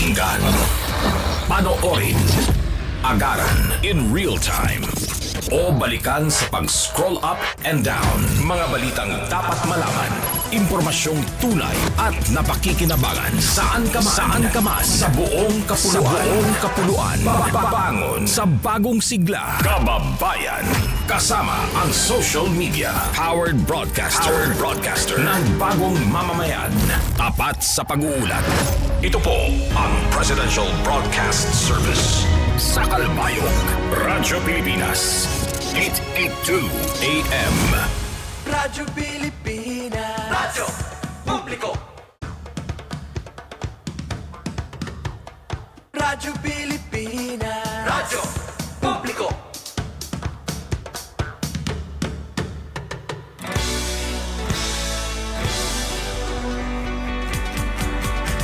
Pakinggan, panoorin, agaran in real time, o balikan sa pag-scroll up and down. Mga balitang dapat malaman, impormasyong tunay at napakikinabangan. Saan ka man sa buong kapuluan. Bangon sa bagong sigla. Kababayan. Kasama ang social media. Powered broadcaster ng bagong mamamayan. Tapat sa pag-uulat. Ito po ang Presidential Broadcast Service. Sa Kalbayog, Radyo Pilipinas, 882 AM. Radyo Pilipinas, Radyo Publiko. Radyo Pilipinas, Radyo Publiko.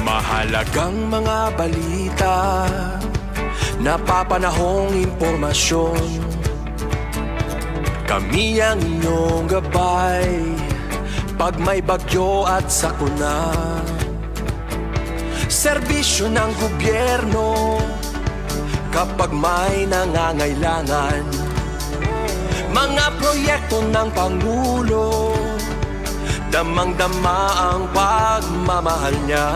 Mahalagang mga balita, napapanahong impormasyon. Kami ang inyong gabay pag may bagyo at sakuna. Serbisyo ng gobyerno kapag may nangangailangan. Mga proyekto ng Pangulo, damang-dama ang pagmamahal niya.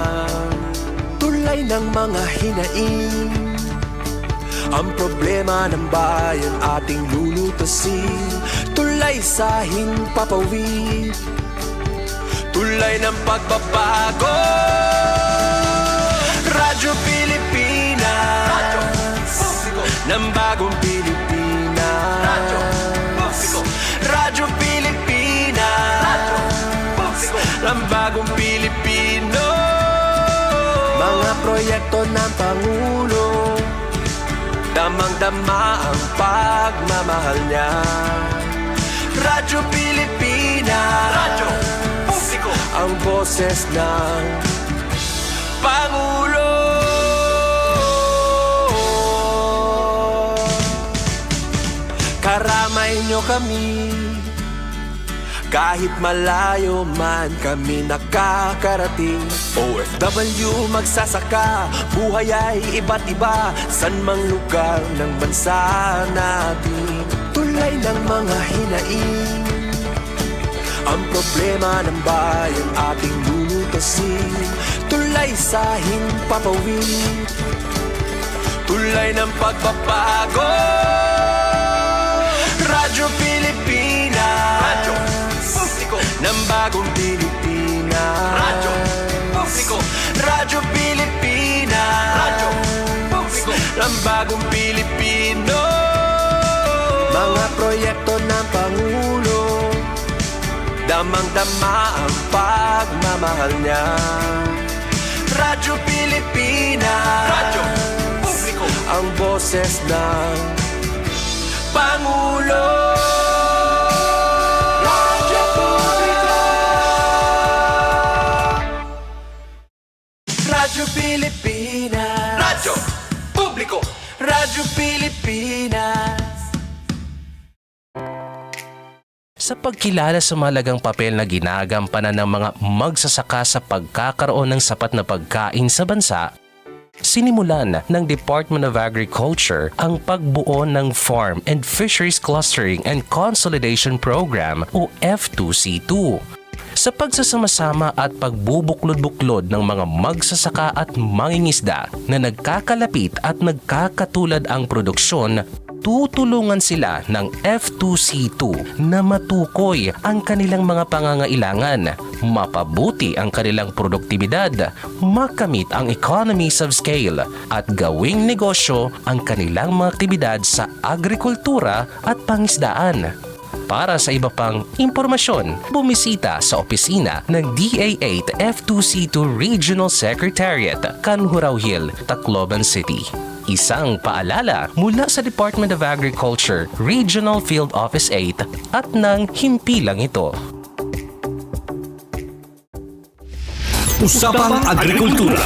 Tulay ng mga hinaing, ang problema ng bayan ating lulutasin. Tulay sa himpapawid, tulay ng pagbabago. Radyo Pilipinas, Radyo Publiko ng bagong Pilipinas. Radyo Publiko, Radyo Pilipinas, Radyo Publiko ng bagong Pilipino. Mga proyekto ng Pangulo, damang-dama ang pagmamahal niya. Radyo Pilipinas, Radyo Publiko, ang boses ng Pangulo. Karamay niyo kami, kahit malayo man kami nakakarating. OFW magsasaka, buhay ay iba't iba, san mang lugar ng bansa natin. Tulay ng mga hinaing, ang problema ng bayan ating lulutasin. Tulay sa himpapawid, tulay ng pagbabago. Radyo Pilipinas, Radyo Publiko ng bagong Pilipinas. Radyo Publiko, Radyo Pilipinas, Radyo Publiko ng bagong Pilipino. Mga proyekto ng Pangulo, damang-dama ang pagmamahal niya. Radyo Pilipinas, Radyo Publiko, ang boses ng Pangulo. Radyo Publiko, Radyo Pilipinas, Radyo Publiko, Radyo Pilipinas. Sa pagkilala sa mahalagang papel na ginagampanan ng mga magsasaka sa pagkakaroon ng sapat na pagkain sa bansa, sinimulan ng Department of Agriculture ang pagbuo ng Farm and Fisheries Clustering and Consolidation Program o F2C2. Sa pagsasama-sama at pagbubuklod-buklod ng mga magsasaka at mangingisda na nagkakalapit at nagkakatulad ang produksyon, tutulungan sila ng F2C2 na matukoy ang kanilang mga pangangailangan, mapabuti ang kanilang produktibidad, makamit ang economies of scale, at gawing negosyo ang kanilang mga aktibidad sa agrikultura at pangisdaan. Para sa iba pang impormasyon, bumisita sa opisina ng DA8 F2C2 Regional Secretariat, Canhurao Hill, Tacloban City. Isang paalala mula sa Department of Agriculture, Regional Field Office 8 at ng himpilang ito. Usapang Agrikultura.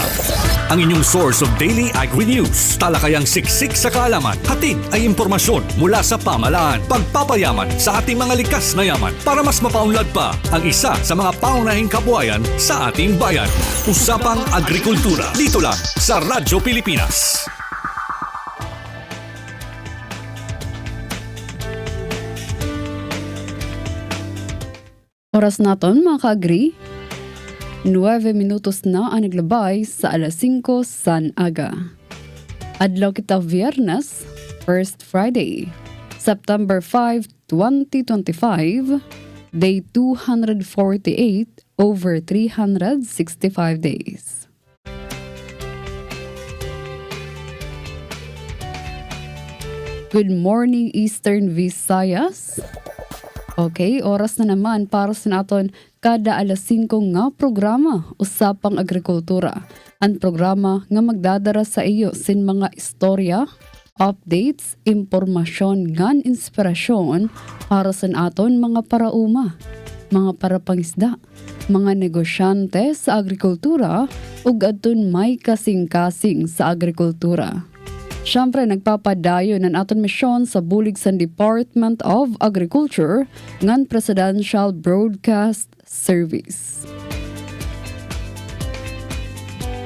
ang inyong source of daily agri-news. Talakayang siksik sa kaalaman, hatid ay impormasyon mula sa pamahalaan. Pagpapayaman sa ating mga likas na yaman para mas mapaunlad pa ang isa sa mga paunahing kabuhayan sa ating bayan. Usapang Agrikultura, dito lang sa Radyo Pilipinas. Oras naton mga ka-agri, 9 minutos na ang naglabay sa alas 5 san aga. Adlaw kita Viernes, First Friday, September 5, 2025, Day 248 over 365 days. Good morning Eastern Visayas. Okay, oras na naman para sa naton kada alas 5 nga programa Usapang Agrikultura. Ang programa nga magdadara sa iyo sin mga istorya, updates, impormasyon ngan inspirasyon para sa aton mga parauma, mga parapangisda, mga negosyante sa agrikultura ug adton may kasing-kasing sa agrikultura. Siyempre, nagpapadayon ang aton misyon sa bulig sa Department of Agriculture ngan Presidential Broadcast Service.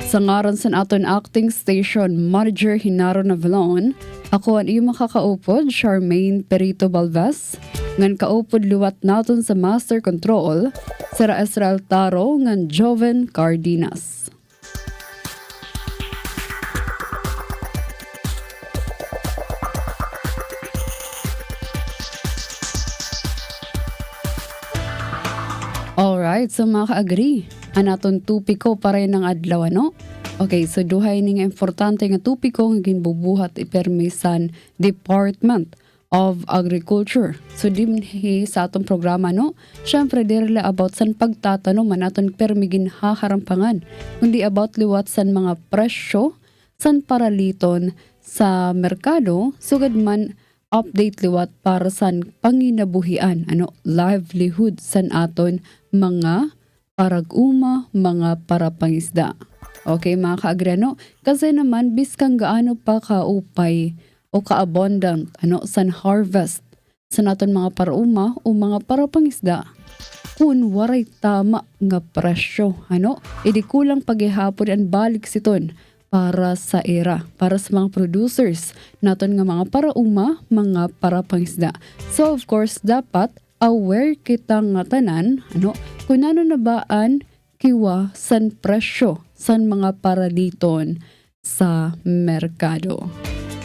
Sa ngaran sa aton Acting Station Manager Hinaro Navalon, ako ang iyong makakaupod, Charmaine Perito Balvez, ngan kaupod luwat naton sa Master Control, Sir Ezrael Taro ngan Joven Cardenas. Alright, so mga ka-agree, ang aton tupiko para ng adlaw, no? Okay, so duhay ni nga importante nga tupiko nga ginbubuhat ipermisan Department of Agriculture. So dimhi sa atong programa, no? Syempre, dirila about san pagtatanong man aton permigin haharampangan. Kundi about liwat san mga presyo, san paraliton sa merkado, sugad man update liwat para san panginabuhian, livelihood san aton mga parag-uma, mga parapangisda. Okay, mga ka-agrano, kasi naman biskang gaano pa kaupay o ka-abundant san harvest sa naton mga parauma o mga parapangisda kung waray tama nga presyo, idi kulang paghihapon ang balik siton para sa era, para sa mga producers naton nga mga parauma, mga parapangisda. So of course, dapat aware kita nga tanan, kung ano na baan kiwa san presyo, san mga paraliton sa merkado.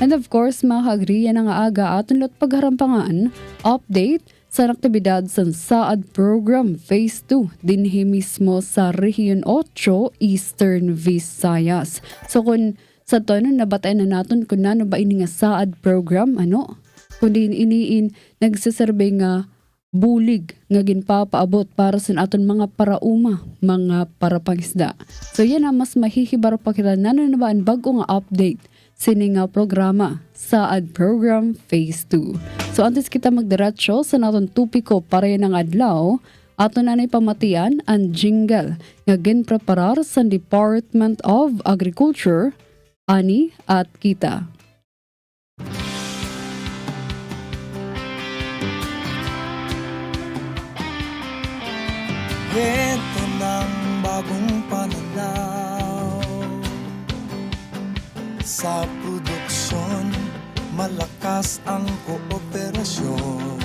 And of course, mga ka-agree, yan ang aga aton lot pagharampangan, update sa aktibidad sa Saad Program Phase 2 dinhi mismo sa Region 8 Eastern Visayas. So kung sa tono nabatay na naton kung ano ba ini nga Saad Program, kung din iniin nagsiserbe nga bulig nga ginpapaabot para sa aton mga parauma, mga parapangisda. So yan na mas mahihibar pa kita na ba ang bago nga update sini nga programa Saad Program Phase 2. So antes kita magdiretso sa naton tupiko para ng adlaw, ato na pamatian ang jingle nga ginpreparar sa Department of Agriculture, ani at kita. Ito ng bagong pananaw sa produksyon, malakas ang kooperasyon.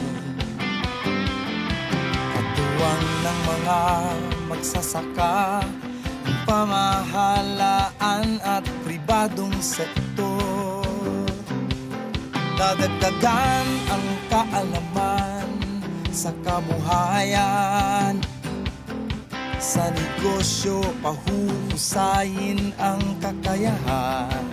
Katuwang ng mga magsasaka, pamahalaan at pribadong sektor. Dadagdagan ang kaalaman sa kabuhayan. Sa negosyo, pahuhusayin ang kakayahan.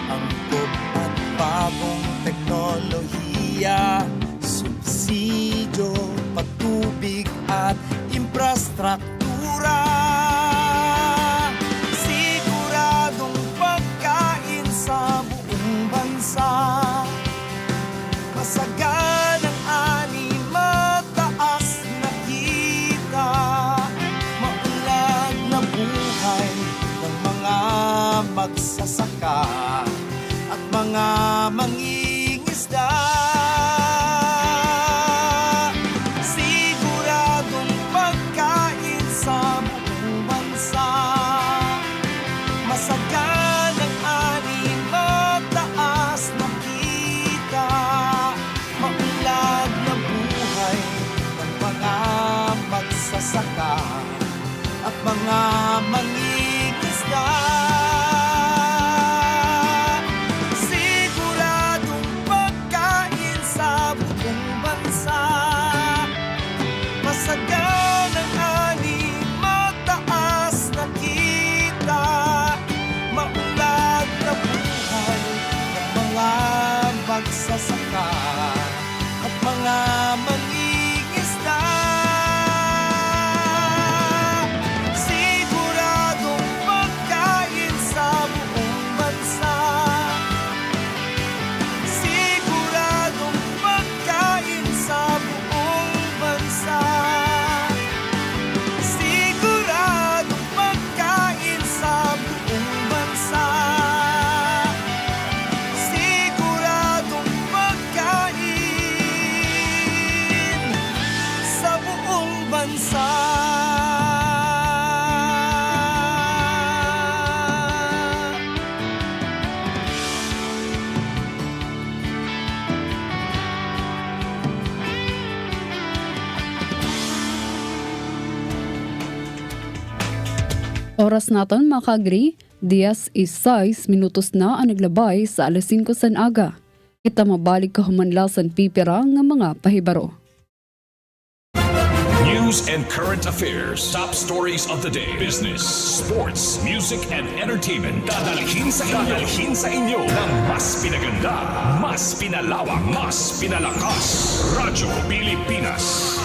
Angkop at bagong teknolohiya, subsidyo, patubig at infrastruktura. Siguradong pagkain sa buong bansa. Masaganang ani, mataas na kita. Maunlad na buhay ng mga magsasaka at mga mangingisda. Siguradong pagkain sa buong bansa, masaganang ani, mataas na kita, maunlad na buhay ng mga magsasaka at mga mangingisda. Siguradong pagkain sa buong bansa, masaganang ani, mataas na kita, maunlad na buhay ng mga magsasaka at mga mangingisda. Siguradong pagkain sa buong bansa, siguradong pagkain sa buong bansa, siguradong pagkain sa buong bansa, siguradong pagkain sa buong bansa. Oras naton mga kaagri, 10:06 minutos na ang naglabay sa alas 5 san aga. Kita mabalik kahumanlasan pipira nga mga pahibaro. News and current affairs. Top stories of the day. Business, sports, music, and entertainment. Dadalhin sa inyo ng mas pinaganda, mas pinalawak, mas pinalakas. Radyo Pilipinas.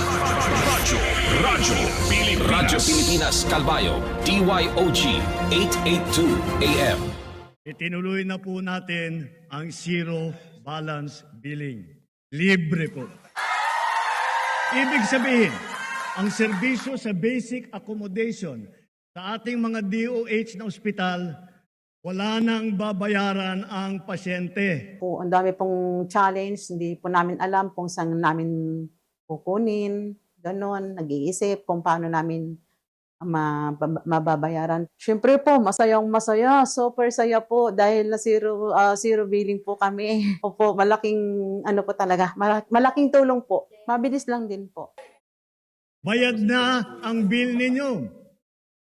Radyo Pilipinas Calbayo. DYOG 882 AM. Itinuloy na po natin ang zero balance billing. Libre po. Ibig sabihin, ang serbisyo sa basic accommodation sa ating mga DOH na ospital, wala nang babayaran ang pasyente. Po, ang dami pong challenge, hindi po namin alam kung saan namin kukunin, ganon, nag-iisip kung paano namin mababayaran. Siyempre po, masayang-masaya, super saya po dahil na zero billing po kami. Opo, malaking ano po talaga, malaking tulong po. Mabilis lang din po. Bayad na ang bill ninyo.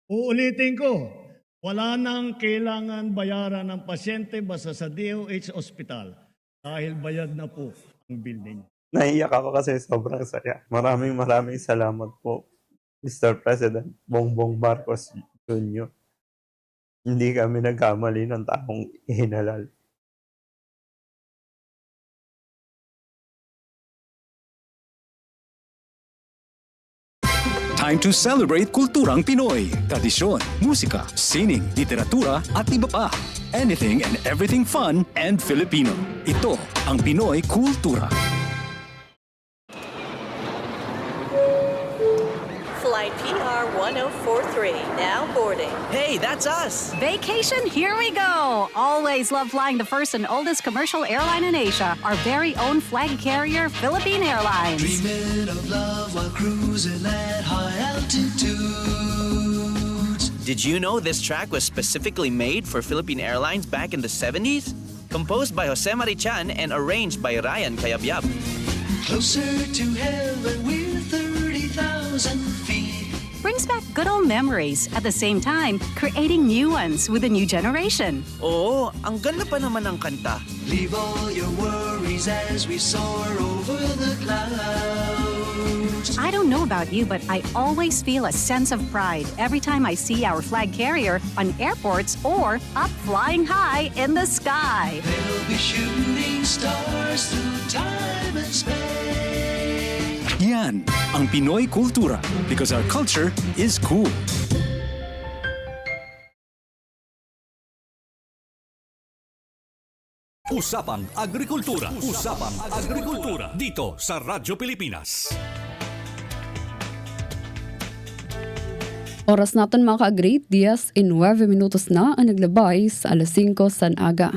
Uulitin ko, wala nang kailangan bayaran ng pasyente basta sa DOH Hospital dahil bayad na po ang bill ninyo. Naiiyak ako kasi sobrang saya. Maraming salamat po, Mr. President Bongbong Marcos Jr. Hindi kami nagkamali ng taong ihinalal. Time to celebrate kulturang Pinoy. Tradisyon, musika, sining, literatura at iba pa. Anything and everything fun and Filipino. Ito ang Pinoy Kultura. Flight PR 1043, now boarding. Hey, that's us! Vacation, here we go! Always love flying the first and oldest commercial airline in Asia, our very own flag carrier, Philippine Airlines. Dreaming of love while cruising at high altitudes. Did you know this track was specifically made for Philippine Airlines back in the 70s? Composed by Jose Marichan and arranged by Ryan Cayabyab. Closer to heaven with 30,000 feet. Brings back good old memories, at the same time, creating new ones with a new generation. Oo, ang ganda pa naman ng kanta. Leave all your worries as we soar over the clouds. I don't know about you, but I always feel a sense of pride every time I see our flag carrier on airports or up flying high in the sky. They'll be shooting stars through time and space. Yan ang Pinoy Kultura because our culture is cool. Usapang Agrikultura. Usapang Agrikultura dito sa Radyo Pilipinas. Oras natin mga ka-agree, 10:09 minutos na ang naglabay sa alas 5 san aga.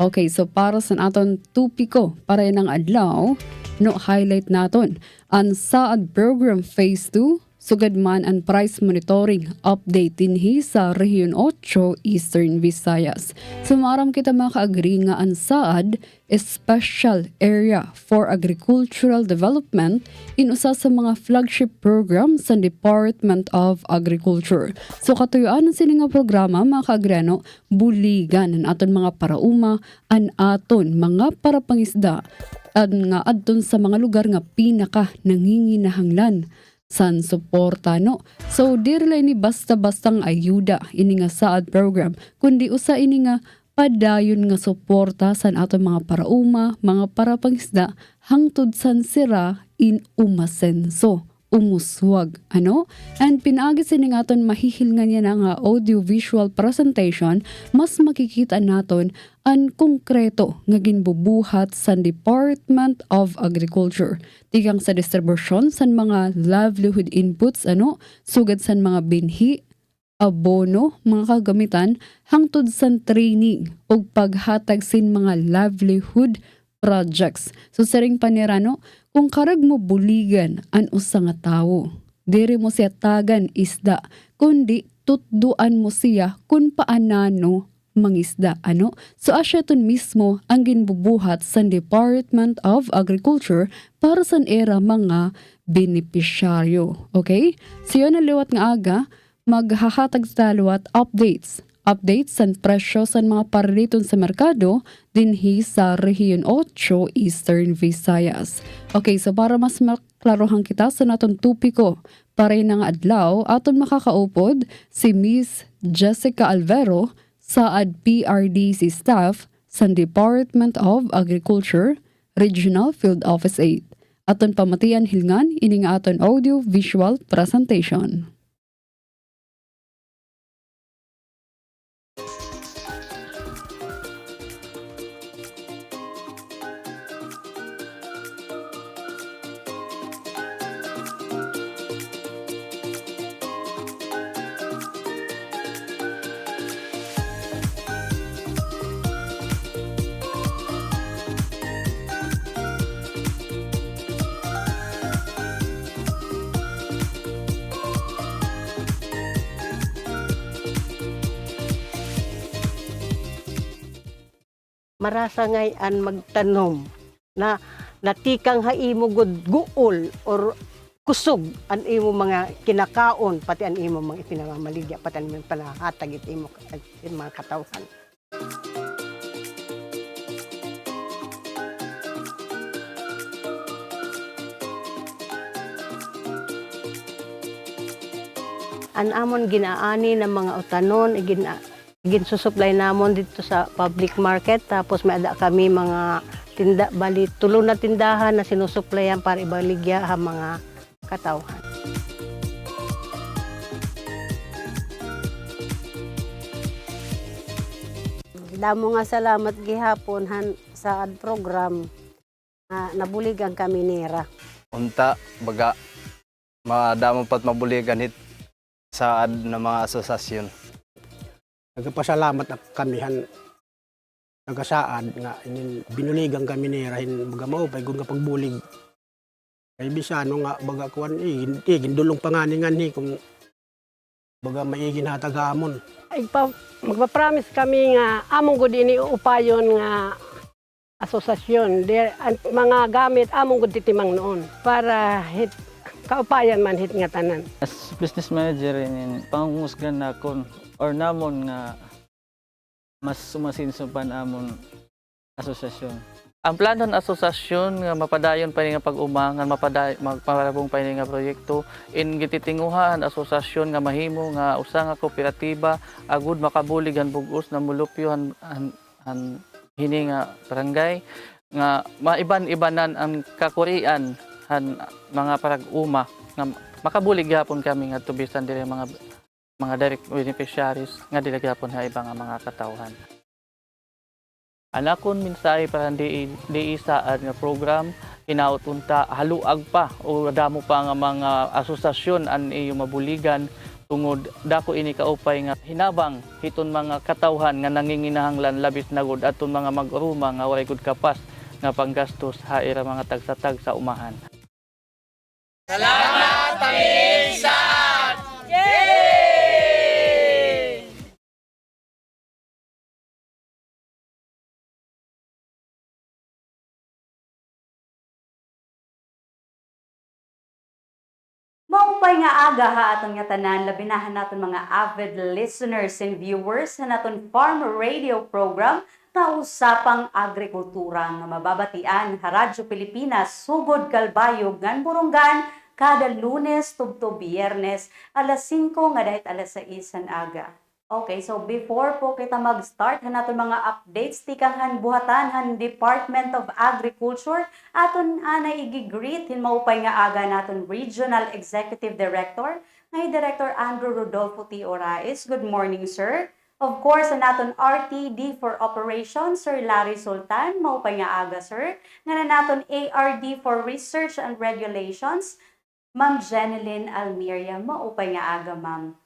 Okay, so para sa aton tupiko para ng adlaw, no highlight naton ang SAAD Program Phase 2, sugad man ang price monitoring update dinhi sa Region 8 Eastern Visayas. Sumaram kita mga ka-agree nga ang SAAD is Special Area for Agricultural Development in usa sa mga flagship program sa Department of Agriculture. So katuyuan ang sini nga programa mga ka-agreno, buligan ang aton mga parauma, ang aton mga parapangisda, at nga adton sa mga lugar nga pinaka nanginginahanglan san suporta, no? So dirla ini basta-bastang ayuda ini nga SAAD program, kundi usa ini nga padayon nga suporta san ato mga parauma, mga parapangisda hangtod san sira in umasenso, umuswag, ano? And pinaagi sini nga aton mahihilngan niya na nga audio-visual presentation, mas makikita naton ang konkreto nga ginbubuhat sa Department of Agriculture. Tigang sa distribution san mga livelihood inputs, ano? Sugad san mga binhi, abono, mga kagamitan, hangtod san training o paghatag sin mga livelihood projects. So saring panirano, kung karag mo buligan an usa nga tawo, diri mo siya tagan isda, kundi tutduan mo siya kung paanano mangisda, ano? So asya ton mismo ang ginbubuhat sa Department of Agriculture para sa era mga benepisyaryo. Okay? So yun ang liwat nga aga, maghahatag sa liwat updates sa presyo sa mga pariliton sa merkado dinhi sa Region 8 Eastern Visayas. Okay, so para mas maklarohan kita sa naton tupiko para ng adlaw, aton makakaupod si Miss Jessica Alvero, SAAD PRDC staff sa Department of Agriculture, Regional Field Office 8. Aton pamatian hilngan ining aton audio-visual presentation. Marasa ngayon magtanom na natikang haimo gud guol or kusog an imo mga kinakaon, pati an imo mga ipinamamaligya, pati an imo panahatag imo mga katawhan. An amon ginaani ng mga utanon, ginsusupply namon dito sa public market, tapos may ada kami mga tinda, bali tulo na tindahan na sinusuplayan para ibaligya ang mga katawhan. Damo nga salamat gihapon sa ad program nabuligan kami nira. Unta baga madamo pat mabuligan hit sa ad na mga asosasyon. Nagpasalamat na kami nagasaad nga binuligang kami nira baga mao pay kun nga pagbulig kay bisano nga baga kuan hindi gindulong panganingan ni kung baga maigin hatagamon. Magpa-promise kami nga among gud ini upayon nga asosasyon mga gamit among gud titimang noon para kaupayan man hit nga tanan. As business manager in pangusgan na kon or namon nga mas sumasinsupan amon asosasyon. Ang plano ng asosasyon nga mapadayon pa nga pag-umangan, magparabong pa nga proyekto in gititinguhan asosasyon nga mahimo nga usa nga kooperatiba agud makabulig ang bugos na mulupyo hini nga barangay nga maiban-ibanan ang kakurian mga parag-uma nga makabulig gapon kami nga tubisan diri mga direct beneficiaries nga dili gapon ha iba nga mga katawhan. Anakon minsahe para di isaad nga program inautunta haluag pa o damo pa nga mga asosasyon an iyo mabuligan Tungod dako ini kaupay nga hinabang hiton mga katawhan nga nanginginahanglan labis na gud aton mga mag-uruma nga walay gud kapas nga panggastos haira mga tagsatag sa umahan. Salamat, Panginoon! Maupay nga aga ha atong nga tanan, labinahan naton mga avid listeners and viewers sa naton farm radio program na usapang agrikultura nga mababatian ha Radyo Pilipinas, Sugod Kalbayog, ngan Burungan, kada Lunes tubto Biyernes, alas 5 nga dahit alas 6 an aga. Okay, so before po kita mag-start naton mga updates tikang buhatan han Department of Agriculture, aton anay igigreet hin maupay nga aga naton Regional Executive Director, ngay Director Andrew Rodolfo T. Orais. Good morning, sir. Of course, naton RTD for Operations, Sir Larry Sultan, maupay nga aga, sir. Nga naton ARD for Research and Regulations, Ma'am Jeneline Almiria, maupay nga aga, ma'am.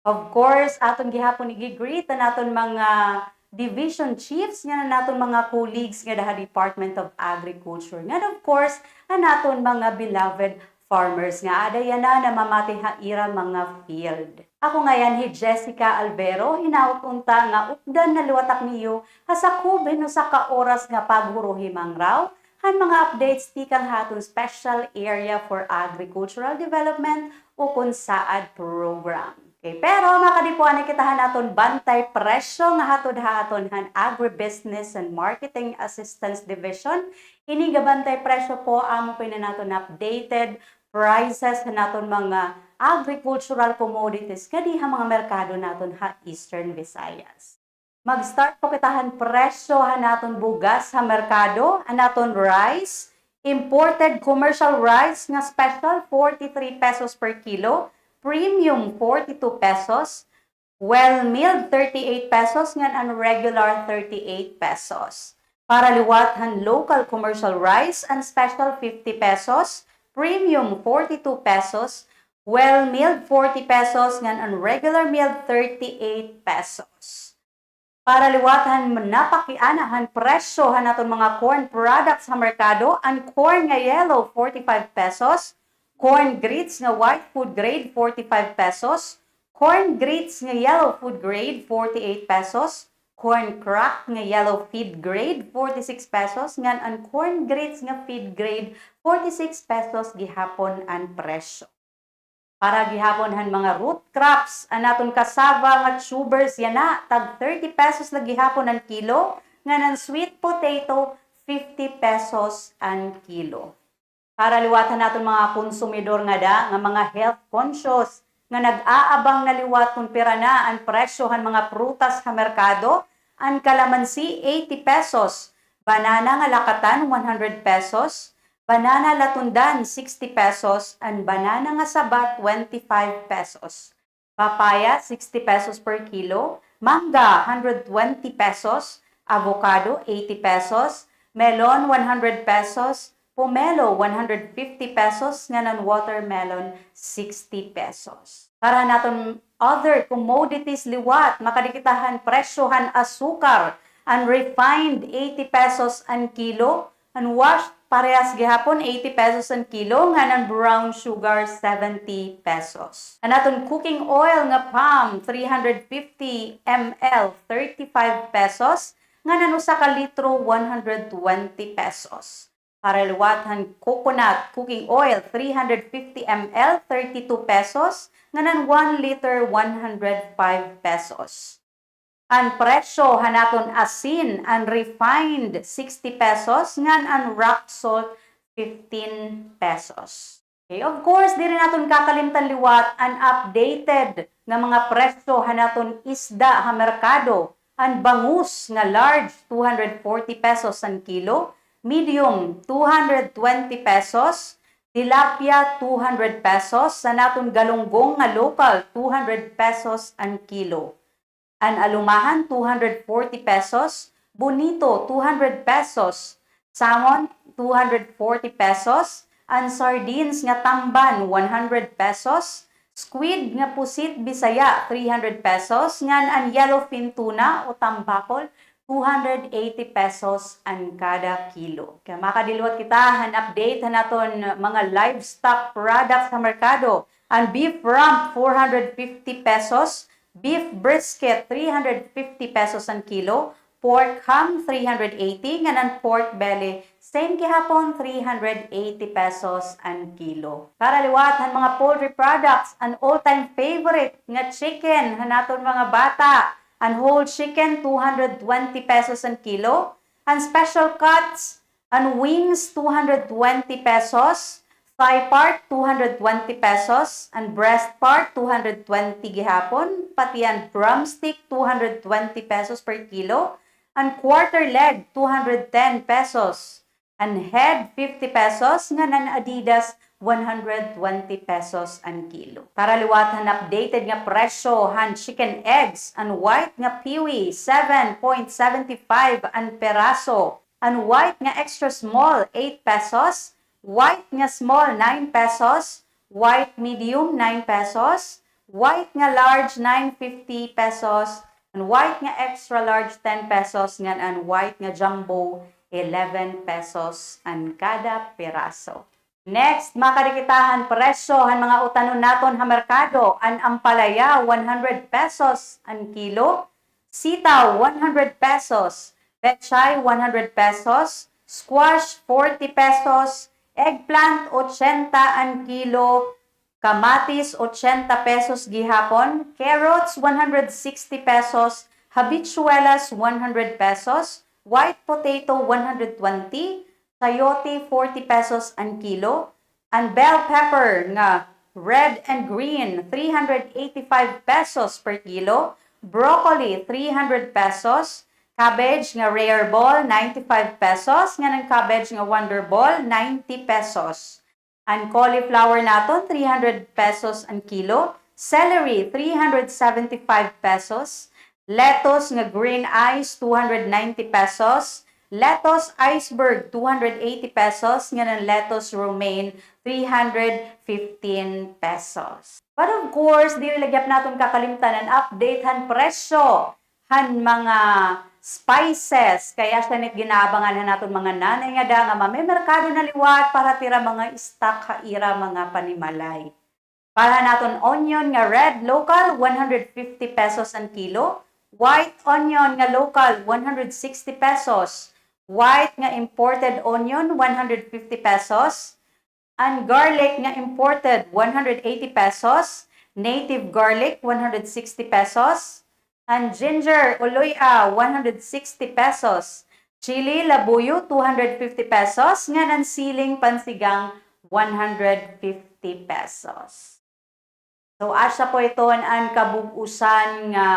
Of course, aton gihapon igigreet naton mga division chiefs nga naton mga colleagues nga daha Department of Agriculture. Nga of course, naton mga beloved farmers nga adayan na mamati haira mga field. Ako ngayon hi Jessica Albero, hinaupunta nga updan na luwatak niyo hasakubin no sa kaoras nga paghuruhimang raw han mga updates tikang haton Special Area for Agricultural Development o KUNSAAD program. Okay, pero makadipuan na kitahan naton bantay presyo nga hatod-haton han Agribusiness and Marketing Assistance Division. Ini gabantay presyo po amo pa na naton updated prices naton mga agricultural commodities kadi ha mga merkado naton ha Eastern Visayas. Mag-start po kitahan presyo ha naton bugas ha merkado, ha naton rice, imported commercial rice nga special 43 pesos per kilo. Premium 42 pesos, well-milled 38 pesos, ngan ang regular 38 pesos. Para liwathan local commercial rice and special 50 pesos, premium 42 pesos, well-milled 40 pesos, ngan ang regular milled 38 pesos. Para liwathan napakianahan presyo han naton mga corn products sa merkado, ang corn nga yellow 45 pesos, corn grits nga white food grade 45 pesos, corn grits nga yellow food grade 48 pesos, corn crack nga yellow feed grade 46 pesos, ngan ang corn grits nga feed grade 46 pesos gihapon ang presyo. Para gihapon han mga root crops, anaton cassava nga tubers yana tag 30 pesos na gihapon ang kilo, ngan ang sweet potato 50 pesos ang kilo. Para liwatan natin mga konsumidor nga mga health conscious nga nag-aabang na liwat kung pira na ang presyohan mga prutas sa merkado, ang kalamansi 80 pesos, banana nga lakatan 100 pesos, banana latundan 60 pesos, and banana nga sabat 25 pesos. Papaya 60 pesos per kilo, mangga 120 pesos, avocado 80 pesos, melon 100 pesos, pomelo 150 pesos, nganan watermelon 60 pesos. Para naton other commodities liwat, makadikitahan presyohan asukar, unrefined 80 pesos ang kilo, unwashed parehas gihapon 80 pesos ang kilo, nganan brown sugar 70 pesos. Anaton cooking oil nga palm 350 ml 35 pesos, nganan usa ka litro 120 pesos. Para liwathan coconut cooking oil 350 ml 32 pesos, nganan 1 liter 105 pesos. Ang presyo hanaton asin unrefined 60 pesos, ngan ang rock salt 15 pesos. Okay, of course, di rin naton kakalimtan liwat ang updated nga mga presyo hanaton isda ha merkado. Ang bangus nga large 240 pesos ang kilo, medium 220 pesos, tilapia 200 pesos, sa naton galunggong nga local 200 pesos ang kilo. An alumahan 240 pesos, bonito 200 pesos, salmon 240 pesos, an sardines nga tamban 100 pesos, Squid nga pusit Bisaya 300 pesos, ngan ang yellowfin tuna o tambakol 280 pesos ang kada kilo. Kaya makadilwat kita han update naton mga livestock products sa merkado. Ang beef rump 450 pesos, beef brisket 350 pesos ang kilo, pork ham 380, ngan ang pork belly same gihapon 380 pesos ang kilo. Para liwatan mga poultry products, an all-time favorite nga chicken hanaton mga bata. An whole chicken 220 pesos ang kilo. An special cuts, an wings 220 pesos. Thigh part 220 pesos. An breast part 220 gihapon. Pati an drumstick 220 pesos per kilo. An quarter leg 210 pesos. An head 50 pesos, nga nan Adidas 120 pesos ang kilo. Para liwatan updated nga presyo han chicken eggs, an white nga piwi 7.75 ang peraso, an white nga extra small 8 pesos, white nga small 9 pesos, white medium 9 pesos, white nga large 9.50 pesos, an white nga extra large 10 pesos, nga an white nga jumbo 11 pesos ang kada peraso. Next, makadikitahan presyo han mga utanon naton ha merkado. An ampalaya 100 pesos ang kilo, sitaw 100 pesos, pechay 100 pesos, squash 40 pesos, eggplant 80 ang kilo, kamatis 80 pesos gihapon, carrots 160 pesos, habichuelas 100 pesos, white potato 120, sayote 40 pesos ang kilo, and bell pepper nga red and green 385 pesos per kilo, broccoli 300 pesos, cabbage nga rare ball 95 pesos, nga ng cabbage nga wonder ball 90 pesos. Ang cauliflower nato 300 pesos ang kilo, celery 375 pesos, lettuce nga green ice 290 pesos, lettuce iceberg 280 pesos, nga ng lettuce romaine 315 pesos. But of course, di lagyap natin kakalimtanan update han presyo han mga spices. Kaya siya nit ginaabangan natin mga nanay nga da nga mamemerkado na liwat para tira mga stock haira mga panimalay. Para natin onion nga red local 150 pesos ang kilo, white onion nga local 160 pesos, white nga imported onion 150 pesos, and garlic nga imported 180 pesos, native garlic 160 pesos, and ginger uloy-a 160 pesos, chili labuyo 250 pesos, nga ng siling pansigang 150 pesos. So asya po ito ang kabugusan nga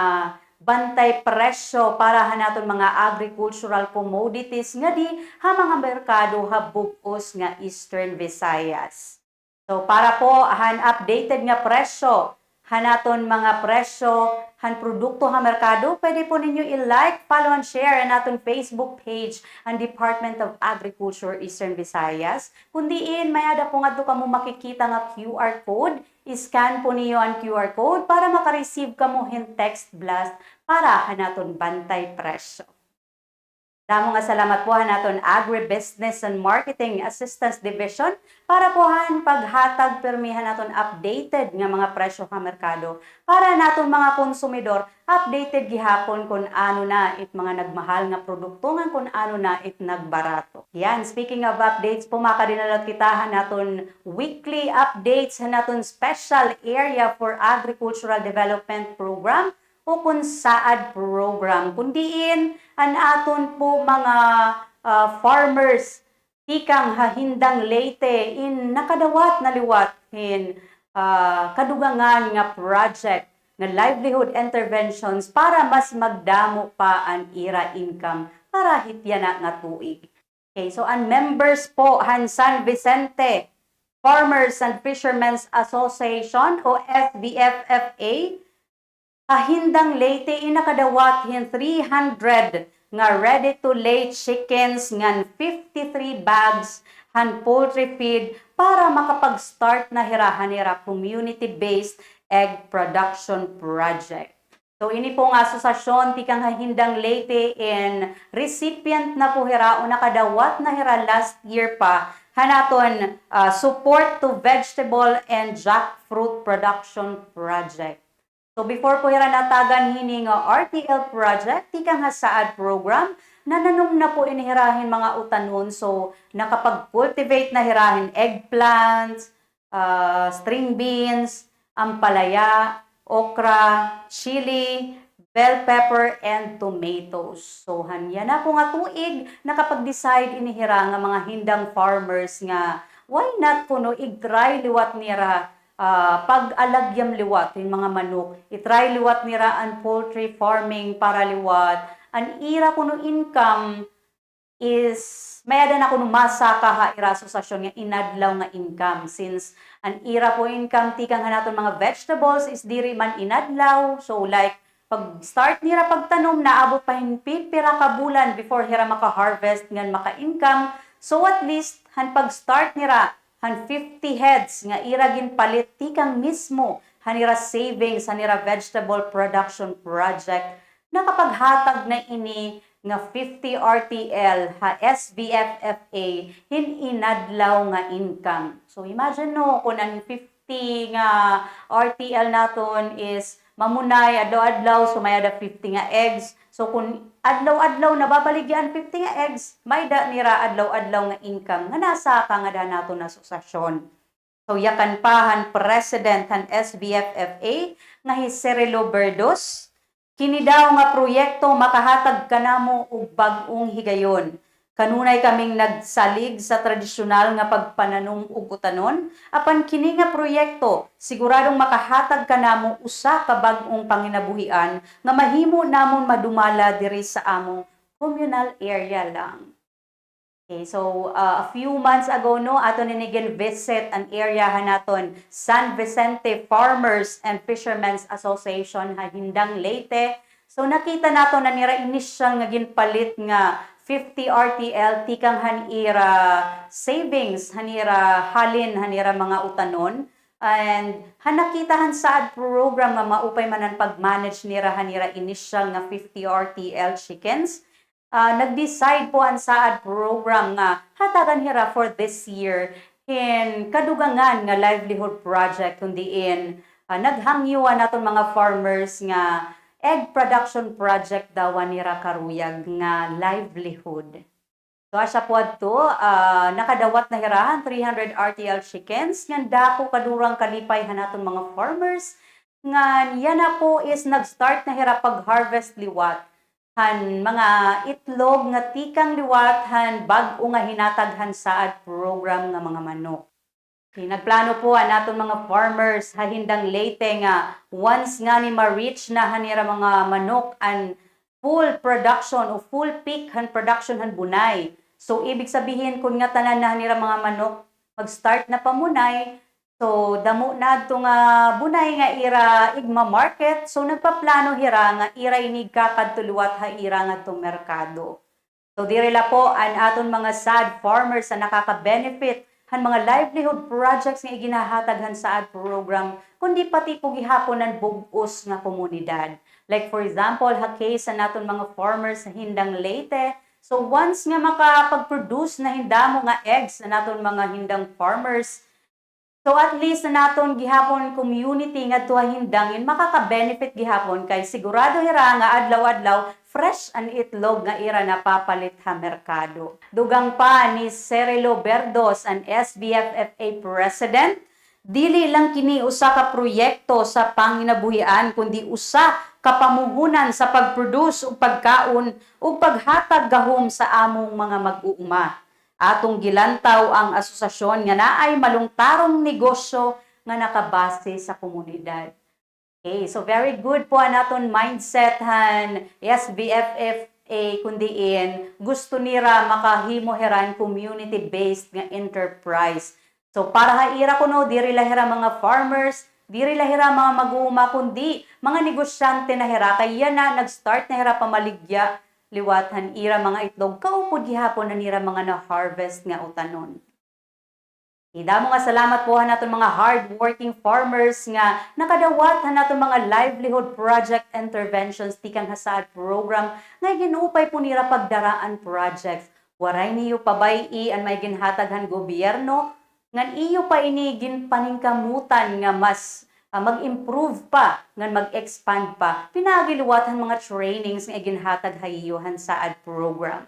bantay presyo para hanaton mga agricultural commodities nga di ha mga merkado ha bugos nga Eastern Visayas. So para po han updated nga presyo hanaton mga presyo han produkto ha merkado, pwede po ninyo i-like, follow and share ang aton Facebook page ang Department of Agriculture Eastern Visayas. Kundiin may ada po nga do kamo makikita nga QR code, i-scan po niyo ang QR code para makareceive kamo hin text blast para hanaton bantay presyo. Damo nga salamat po hanaton Agribusiness and Marketing Assistance Division para po han paghatag permihan naton updated nga mga presyo sa merkado para naton mga konsumidor updated gihapon kung ano na it mga nagmahal nga produkto nga kung ano na it nagbarato. Yan, speaking of updates po makadinalot kita hanaton weekly updates hanaton Special Area for Agricultural Development Program o kung saad program. Kundiin, an aton po mga farmers, tikang hahindang Leyte, in nakadawat na liwat, in kadugangan nga project, nga livelihood interventions para mas magdamo pa ang ira income para hityana nga tuig. Okay, so ang members po, han San Vicente Farmers and Fishermen's Association o SVFFA, hindang Leyte inakadawat hin 300 nga ready to lay chickens ngan 53 bags han poultry feed para makapag-start na hirahanira community-based egg production project. So ini pong asosasyon tikang hindang Leyte in recipient na po hira o nakadawat na hira last year pa hanaton support to vegetable and jackfruit production project. So before po hira natagan hining RTL project tikang hasaad program nananong na po inihirahin mga utanon, so nakapag-cultivate na hirahin eggplants, string beans, ampalaya, okra, chili, bell pepper, and tomatoes. So hanya na po nga tuig nakapag-decide inihira nga mga hindang farmers nga why not kuno i-try liwat nira pag-alagyam liwat yung mga manok, i-try liwat nira ang poultry farming para liwat an ira kuno income is mayada na kuno masaka ha ira asosasyon nga inadlaw nga income, since an ira po income tikang hanaton mga vegetables is diri man inadlaw. So like pag start nira pagtanom naabot pa hin pipira ka bulan before hira maka-harvest ngan maka-income. So at least han pag start nira han 50 heads nga ira ginpalit tikang mismo hanira savings hanira vegetable production project nakapaghatag na ini nga 50 RTL ha SBFFA hin inadlaw nga income. So imagine no kung ang 50 nga RTL naton is mamunay adlaw-adlaw, so may ada 50 nga eggs. So kung adlaw-adlaw nababaligyan 50 nga eggs, may da nira adlaw-adlaw nga income nga nasa ka nga naton asosasyon. So yakan pa han president han SBFFA nga hi Cirilo Berdos. Kini daw nga proyekto makahatag kanamo og bag-ong higayon. Kanunay kaming nagsalig sa tradisyonal nga pagpananong ug utanon, apan kini nga proyekto siguradong makahatag kanamo usa ka bag-ong panginabuhian nga mahimo namon madumala diri sa among communal area lang. Okay, so a few months ago no ato ninigin visit an area hanaton San Vicente Farmers and Fishermen's Association ha hindang Leyte. So nakita nato na nira initial nga ginpalit nga 50 RTL tikang hanira savings hanira halin hanira mga utanon, and hanakitahan sa program nga maupay manan pag-manage nira hanira initial nga 50 RTL chickens. Nag-decide po ang saad program nga hatagan hira for this year in kadugangan nga livelihood project kundiin naghangyoan naton mga farmers nga egg production project dawan nira karuyag nga livelihood. So asya po adto nakadawat na hirahan 300 RTL chickens nga dako kadurang kalipay hanaton mga farmers nga yan na po is nag-start na hira pag-harvest liwat. Han mga itlog nga tikang liwat han bag-o nga hinataghan saad program nga mga manok. Okay, nagplano po naton mga farmers ha hindang Leyte nga once nga ni ma-reach na hanira mga manok an full production o full peak han production han bunay. So ibig sabihin kun nga tanan na hanira mga manok mag-start na pamunay, so damo na ito nga bunay nga ira igma market, so nagpaplano hira nga ira inig kakadtuluwat ha ira nga itong merkado. So dirila po an aton mga sad farmers na nakaka-benefit han mga livelihood projects nga iginahataghan sa ad program, kundi pati po gihapon ng bugos nga komunidad. Like for example, ha case sa naton mga farmers sa hindang Leyte, so once nga makapag-produce na hindamo nga eggs na naton mga hindang farmers, so at least na naton gihapon community nga tuwa hindangin makaka-benefit gihapon kay sigurado hira nga adlaw-adlaw fresh an itlog nga ira napapalit ha merkado. Dugang pa ni Cirilo Berdos an SBFFA president, dili lang kini usa ka proyekto sa panginabuhian kundi usa ka pamuhunan sa pag-produce ug pagkaon ug paghatag gahom sa among mga mag-uuma. Atong gilantaw ang asosasyon nga naay malungtarong negosyo nga nakabase sa komunidad. Okay, so very good po ang aton mindset han SBFFA kundiin gusto nira makahimo heran community-based nga enterprise. So para haira kuno diri lahira mga farmers, diri lahira mga mag-uuma kundi mga negosyante na hira kay na nag-start na hira pamaligya liwatan ira mga itlog kaupod gihapon na nira mga na-harvest nga utanon. Ida mo nga salamat po naton mga hardworking farmers nga nakadawat naton mga livelihood project interventions tikang hasaad program nga ginupay po nira pagdaraan projects. Waray niyo pabay-i an may ginhataghan gobyerno ngan iyo pa ini ginpaningkamutan nga mas mag-improve pa, ngan mag-expand pa, pinagiluwatan mga trainings nga ginhatag hayuhan sa ad program.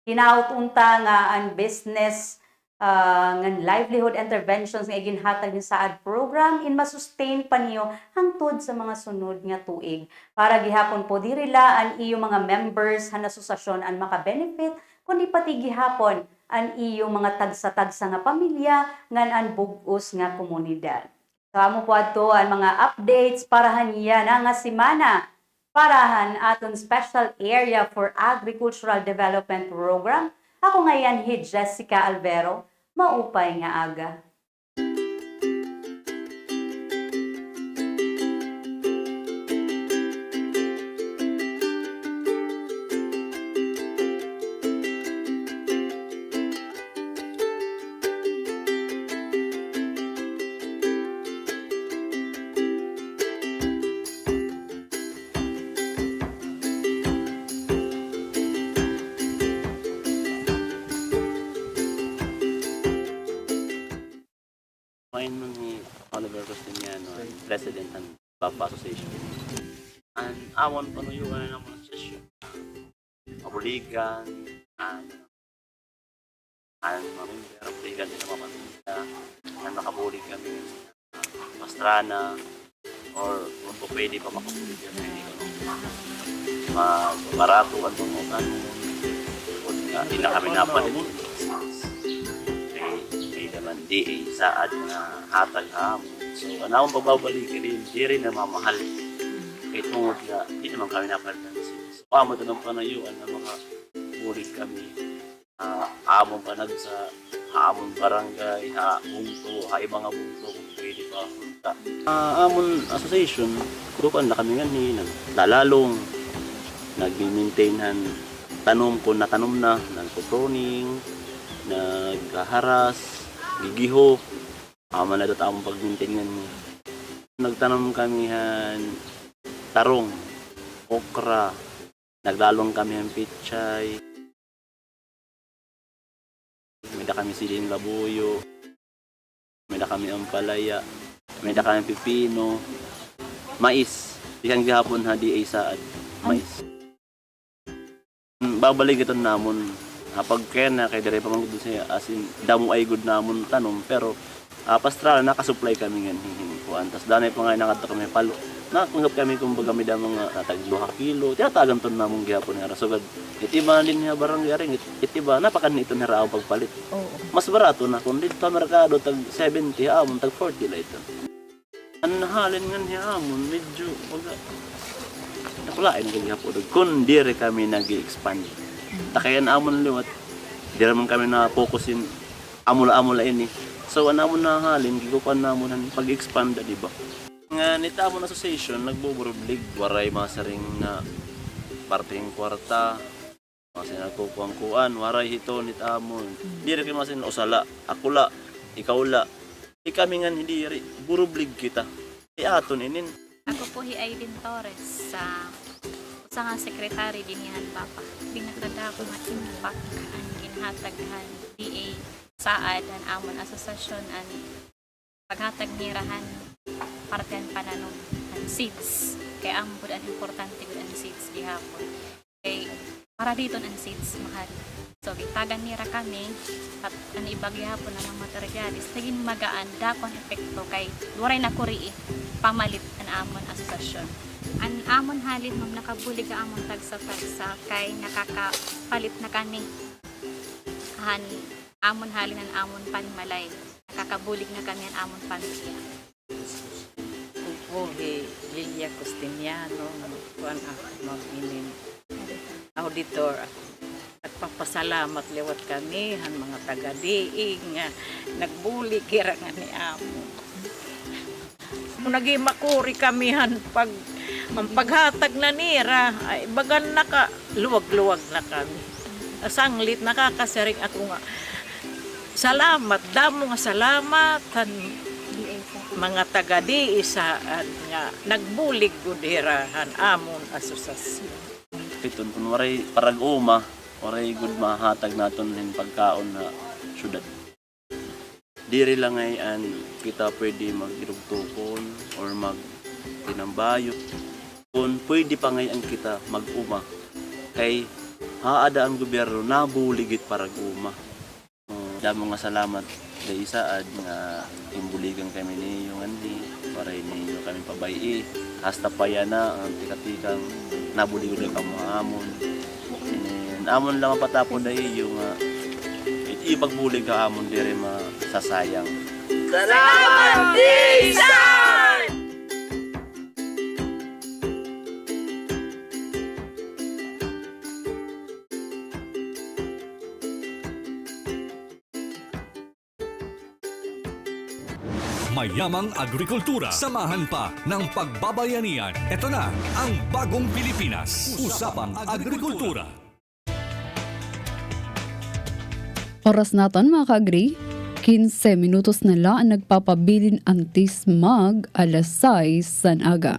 Kinautunta nga ang business ngan livelihood interventions nga ginhatag ni sa ad program in masustain pa niyo hangtod sa mga sunod nga tuig. Para gihapon po dirila ang iyo mga members han asosasyon ang maka-benefit kundi pati gihapon ang iyo mga tagsa-tagsa nga pamilya ngan ang bug-os nga komunidad. Kamo po ato ang mga updates parahan yan nga simana parahan aton Special Area for Agricultural Development Program. Ako ngayon Jessica Alvero, maupay nga aga. Ngayon ni Oliver Costiniano, President ng Papa Association. And awon panuyugan na naman sa session. Mabuligan, and mamimber, mabuligan din naman pamilya, and makabulig kami Pastrana, or kung po pwede pa makabuligan na hindi ko barato at tumutan. Hindi na kami napalit. DA saad na hatag hamon. So, anawang pagbabalik rin, di rin na mamahal. Kahit tungod na, di naman kami napalitan. So, amo ito ng panayuan na mga bulig kami. Among panag sa among barangay, bungto, ibang nga bungto, kung pwede pa. Among association, grupan na kami nga ni, naglalalong, nag-maintain tanom ko na tanom na, nagpo-proning, naghaharas, gigiho, manadot among pagmintingan. Nagtanom kami tarong, okra, naglalong kami pichay, may da kami siling labuyo, may da kami ampalaya, may da kami pipino, mais, ikang gihapon di ay saad, mais. Babalik ito namon, pag kaya na kay dire pa man gud siya as in damo ay good namon tanom pero Pastrana nakasupply kami ngan kuan tas danay pa nga nakadto kami palo nakanggap kami kumbaga may da mga tag 2 kilo tiyatagan ton namon gihapon nga rasugad itiba din niya barangay ring itiba napakan ito na raaw pagpalit. Mas barato na kun dito merkado tag 70 amon tag 40 la ito. An halin ngan niya amon medyo wala nakulain kay gihapon kun dire kami nag-expand. Takayan amon liwat, di naman kami na-focusin amula-amula ini. So, anamon na halin, gigupan namon pag-expand, di ba? Nga, nita amon association, nagbuburublig, waray masaring na parteng kwarta, masin nagkukuang-kuan, waray hito, nita amon. Di rin kayo masin, usala, akula, ikawla. Kami nga hindi rin, burublig kita. Aton inin. Ako po Aiden Torres sa nga sekretary din yan papa. Pinagtanda ko nga impact ang ginhataghan DA saad ang amon asosasyon ang paghatag nirahan parten pananom ang seeds. Kaya ambod ang importante gud ang seeds gihapon. Kay para dito ang seeds mahal. So gitagan nira kami at ang ibag gihapon ang mga materialis naging magaan dakon epekto kay waray na kuri pamalit ang amon asosasyon. An amon halin mag nakabulig ka amon tagsa-tagsa kay nakakapalit na kani. Amon halin ang amon panmalay. Nakakabulig na kami ang amon pamilya. Upuhi, Lilia Costiniano, kuan ako mag-inin. Auditor ako. At papasalamat liwat kami, mga taga-diing, nagbuli kira nga ni amon. Naging makuri kami paghatag na nira, ay bagan luwag-luwag na kami. Sanglit, nakakasaring ako nga. Salamat, damo nga salamat kan mga taga-di isaan nga nagbulig gudirahan amon asosasyon. Piton kung waray parag-uma, waray good mahatag naton ng pagkaon na syudad. Diri lang ngayon kita pwede magirugtukon or magtinambayo. Kung pwede pa ngayon kita mag-uma, kay haada ang gobyerno nabuligit parag-uma. Damo nga salamat dahil isaad nga imbuligan kami niyo ngani, waray niyo kami pabayi. Hasta pa yan na ang tikatikang nabuligod ang amon. Amon lang patapon na yung ipagbulig ka amon dire masasayang. Salamat, Disan! Mayamang agrikultura. Samahan pa ng pagbabayanihan. Ito na ang bagong Pilipinas. Usapang Agrikultura. Oras natin mga ka-agri, 15 minutos na lang nagpapabilin antis mag alas 6 san aga.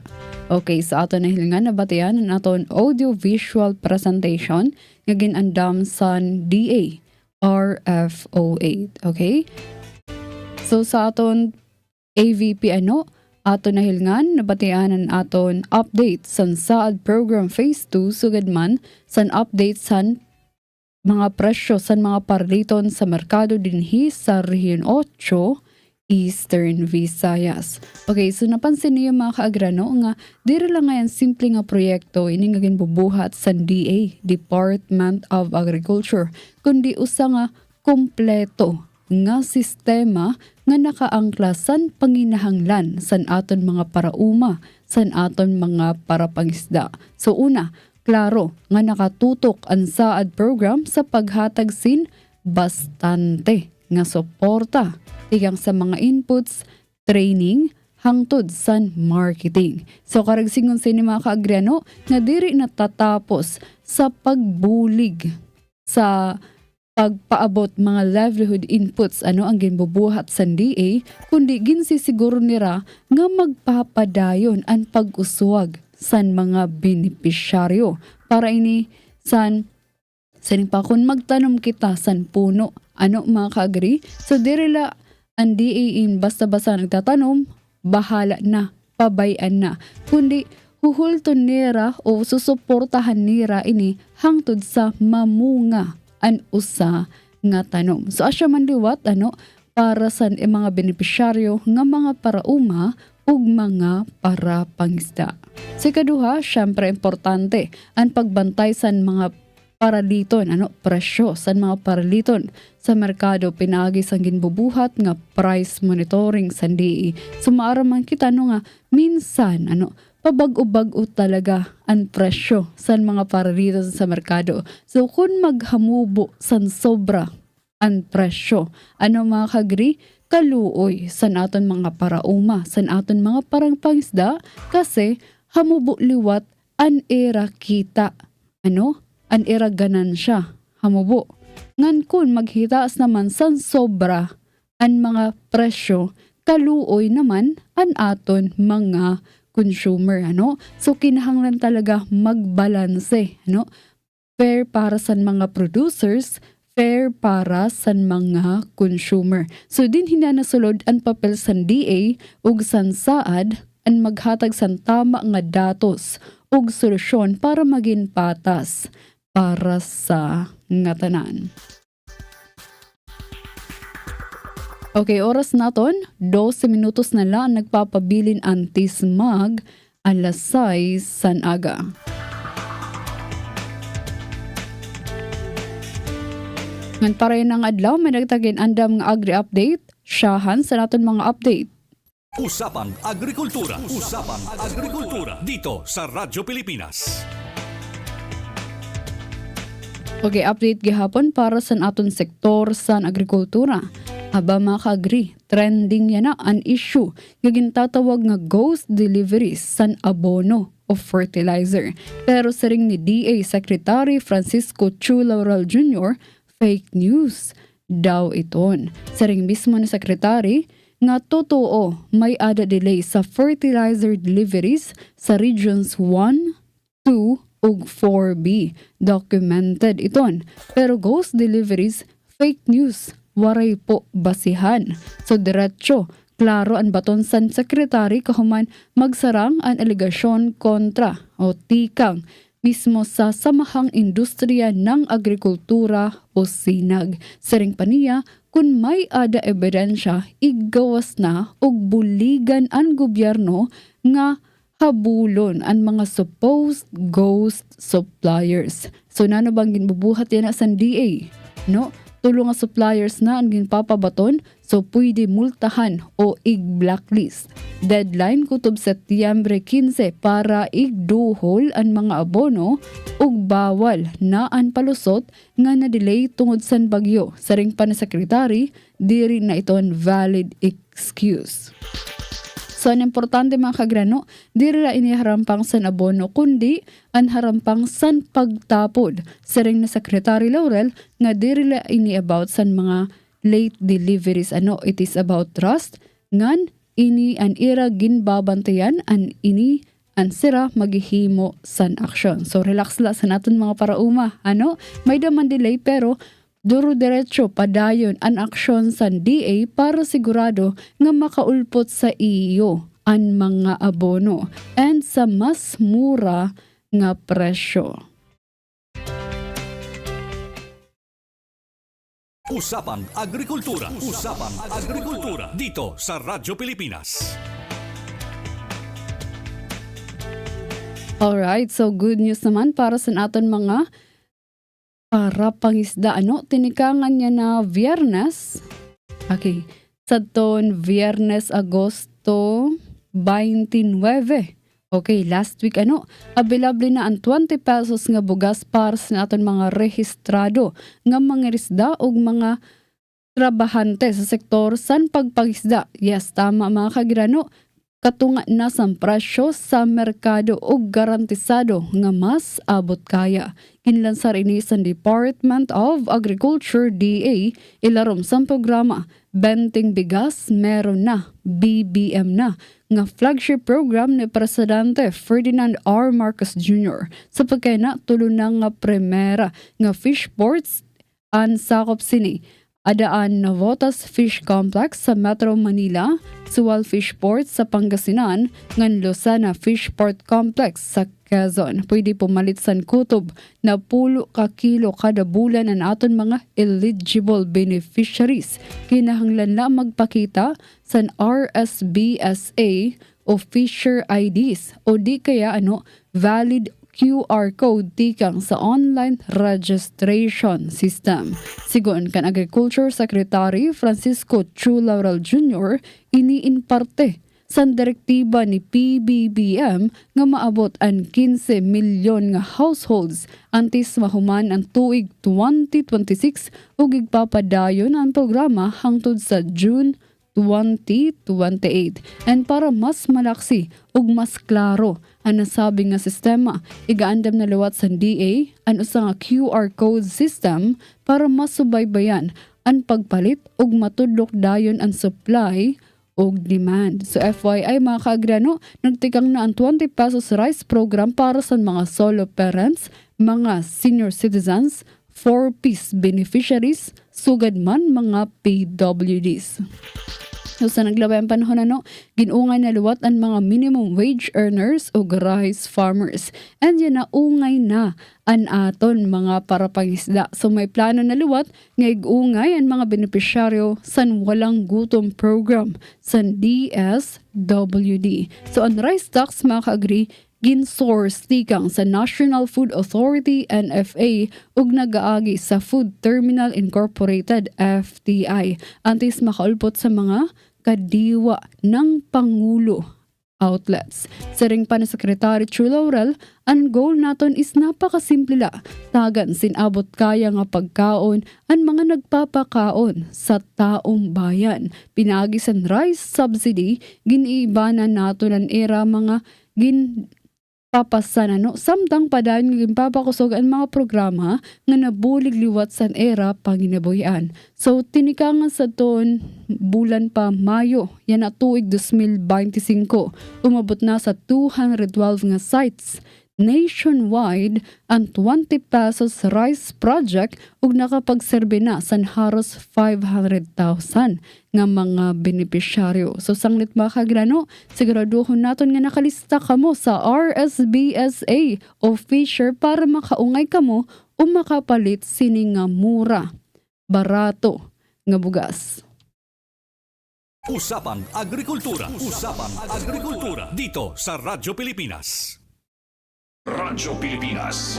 Okay, sa ato na hilingan na batian ang aton audio-visual presentation nga ginandam sa DA RFO8. Okay? So sa aton AVP ato na hilingan nabatian ang aton update sa SAAD Program Phase 2 sugad man sa update sa mga presyo sa mga parliton sa merkado dinhi sa Rehiyon 8 Eastern Visayas. Okay, so napansin niyo mga kaagrano nga diri lang ngayon simple nga proyekto ini nga ginbubuhat sa DA, Department of Agriculture, kundi usa nga kompleto nga sistema nga nakaangklasan panginahanglan san aton mga parauma, san aton mga parapangisda. So una, klaro nga nakatutok ang SAAD program sa paghatag sin bastante nga suporta tigang sa mga inputs, training, hangtod san marketing. So karagsingon sa mga kaagriano nga diri natatapos sa pagbulig sa pagpaabot mga livelihood inputs ang ginbubuhat sa DA, kundi ginsisiguro nira nga magpapadayon ang pag-uswag san mga benepisyaryo para ini san pa kung magtanom kita san puno mga kaagri, so dirila ang DA in basta-basta nagtatanom, bahala na, pabayan na, kundi huhulton nira o susuportahan nira ini hangtod sa mamunga an usa nga tanom. So asya man liwat para sa mga benepisyaryo nga mga parauma ug mga para pangisda. Sa ikaduha, syempre importante ang pagbantay sa mga paraliton, presyo sa mga paraliton sa merkado pinagi sa ginbubuhat nga price monitoring sa DA. So maaraman kita nga minsan pabag-o talaga ang presyo sa mga paraliton sa merkado. So kung maghamubo san sobra ang presyo, mga kagri, kaluoy sa aton mga parauma, sa aton mga parang pangisda, kasi hamubo liwat an era kita. An era ganansya, hamubo. Ngan kun maghitaas naman san sobra an mga presyo, kaluoy naman an aton mga consumer. So kinahanglan talaga magbalanse. Fair para sa mga producers, fair para sa mga consumer. So din hinanasulod ang papel sa DA ug san SAAD ang maghatag san tama nga datos ug solusyon para maging patas para sa nga tanan. Okay, oras naton 12 minutos na lang nagpapabilin antis mag alas 6 san aga. Ngan para yun ang adlaw, may nagtagin andam nga agri-update, siyahan sa naton mga update. Usapang Agrikultura. Usapang Agrikultura. Dito sa Radyo Pilipinas. Okay, update gihapon para sa aton sektor sa agrikultura. Aba mga ka-agri, trending yan ang issue nga gintatawag nga ghost deliveries san abono of fertilizer. Pero sa ring ni DA Secretary Francisco Chu Laurel Jr., fake news. daw iton. Sa ring mismo na sekretary, nga totoo may ada delay sa fertilizer deliveries sa regions 1, 2, ug 4B. Documented iton. Pero ghost deliveries, fake news, waray po basihan. So diretso, klaro ang baton san sekretary kahuman magsarang ang aligasyon kontra o tikang mismo sa Samahang Industriya ng Agrikultura o SINAG. Saring paniya, kung may ada ebidensya, igawas na og buligan ang gobyerno nga habulon ang mga supposed ghost suppliers. So nano bang ginbubuhat yan sa DA? No? Tulo nga suppliers na ang ginpapabaton, so pwede multahan o ig-blacklist. Deadline kutob Setyembre 15 para igduhol ang mga abono ug bawal na ang palusot nga na-delay tungod sa bagyo. Saring pa na sekretary, diri na iton valid excuse. So, ang importante mga kagrano, diri ra ini harampang san abono, kundi ang harampang san pagtapod. Saring na Secretary Laurel, nga diri ra ini about san mga late deliveries. It is about trust, ngan ini an ira ginbabantayan, an ini an sira maghihimo san aksyon. So, relax la sa naton mga parauma. May daman delay pero duro diretso padayon ang aksyon sa DA para sigurado nga makaulpot sa iyo ang mga abono and sa mas mura nga presyo. Usapang Agrikultura. Usapang Agrikultura. Dito sa Radyo Pilipinas. Alright, so good news naman para sa aton mga para pangisda. Tinikangan niya na Viernes. Okay. Sa ton Viernes, Agosto 29. Okay, last week available na ang 20 pesos nga bugas para sa aton mga rehistrado nga mga isda o mga trabahante sa sektor san pagpangisda. Yes, tama mga kagrano. Katunga na sa presyo sa merkado o garantisado nga mas abot kaya. Kinlansar ini sa Department of Agriculture DA ilarom sa programa Benting Bigas meron na BBM na nga flagship program ni Presidente Ferdinand R. Marcos Jr. sa pagkaina tulo na nga primera nga fish ports ang sakop sini. Adaan Navotas Fish Complex sa Metro Manila, Sual Fish Port sa Pangasinan, ngan Lucena Fish Port Complex sa Quezon. Pwede pumalit san kutob na 10 ka kilo kada bulan ang aton mga eligible beneficiaries. Kinahanglan na magpakita san RSBSA o Fisher IDs o di kaya valid QR code tikang sa online registration system. Sigon kan Agriculture Secretary Francisco Chu Laurel Jr. iniin parte sa direktiba ni PBBM nga maabot ang 15 milyon nga households antes mahuman ang tuig 2026 ug igpapadayon ang programa hangtod sa June 2028. And para mas malaksi ug mas klaro ang nasabi nga sistema, igaandam na liwat sa DA ang usa nga QR code system para mas subaybayan ang pagpalit ug matudlok dayon ang supply ug demand. So FYI mga kaagrano, nagtikang na ang 20 pesos rice program para sa mga solo parents, mga senior citizens, 4-piece beneficiaries, sugad man mga PWDs. So sa naglabay ang panahon ginungay na luwat ang mga minimum wage earners o rice farmers. And yan na ungay na ang aton mga parapangisda. So may plano na luwat nga igungay ang mga benepisyaryo san walang gutom program san DSWD. So ang rice tax mga kaagri gin-source tikang sa National Food Authority NFA ug nagaagi sa Food Terminal Incorporated FTI antes makaulpot sa mga kadiwa ng Pangulo outlets. Saring pa na Secretary Chu Laurel, ang goal naton is napakasimple la. Tagan sinabot kaya nga pagkaon ang mga nagpapakaon sa taong bayan. Pinagi sa rice subsidy, giniibanan naton ang era mga papasan samtang padayon nga gimpapakusog ang mga programa nga nabulig liwat sa era panginabuhian. So tinikangan sa ton bulan pa Mayo yan na tuig 2025 umabot na sa 212 nga sites nationwide ang 20 pesos rice project ug nakapagserbe na sa haros 500,000 nga mga benepisyaryo. So sanglit mga kagrano, siguraduhon naton nga nakalista kamo sa RSBSA o Fisher para makaungay kamo o makapalit sini nga mura, barato nga bugas. Usapang Agrikultura. Usapang Agrikultura. Dito sa Radyo Pilipinas. Radyo Pilipinas.